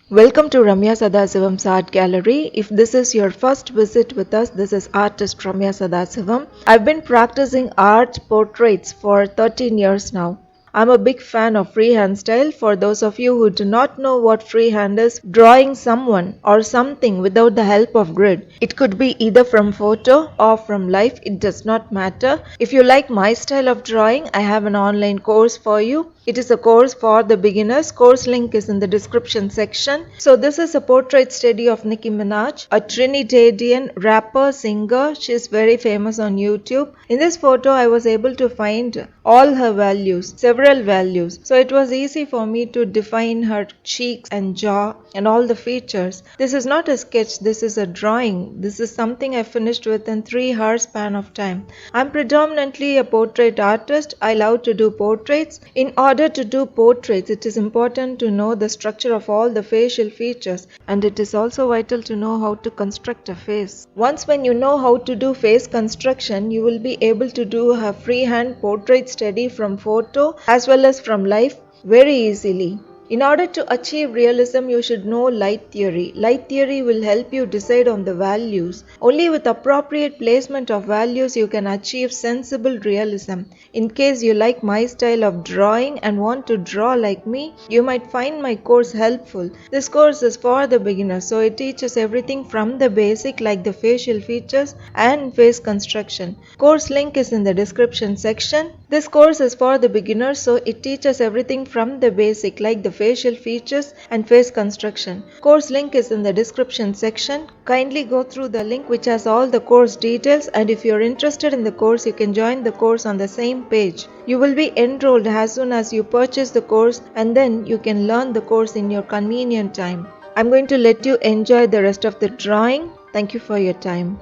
Welcome to RamyaSadasivam's Art Gallery. If this is your first visit with us, this is Artist RamyaSadasivam. I've been practicing art portraits for 13 years now. I'm a big fan of freehand style. For those of you who do not know what freehand is, drawing someone or something without the help of grid. It could be either from photo or from life, it does not matter. If you like my style of drawing, I have an online course for you. It is a course for the beginners. Course link is in the description section. So this is a portrait study of Nicki Minaj, a Trinidadian rapper, singer. She is very famous on YouTube. In this photo, I was able to find all her values, several values. So it was easy for me to define her cheeks and jaw and all the features. This is not a sketch, this is a drawing. This is something I finished within 3 hours span of time. I'm predominantly a portrait artist. I love to do portraits. In order to do portraits, it is important to know the structure of all the facial features, and it is also vital to know how to construct a face. Once when you know how to do face construction, you will be able to do a freehand portrait study from photo as well as from life very easily. In order to achieve realism, you should know light theory. Light theory will help you decide on the values. Only with appropriate placement of values you can achieve sensible realism. In case you like my style of drawing and want to draw like me, you might find my course helpful. This course is for the beginners, so it teaches everything from the basic like the facial features and face construction. Course link is in the description section. This course is for the beginners, so it teaches everything from the basic like the facial features and face construction. Course link is in the description section. Kindly go through the link which has all the course details, and if you are interested in the course, you can join the course on the same page. You will be enrolled as soon as you purchase the course, and then you can learn the course in your convenient time. I'm going to let you enjoy the rest of the drawing. Thank you for your time.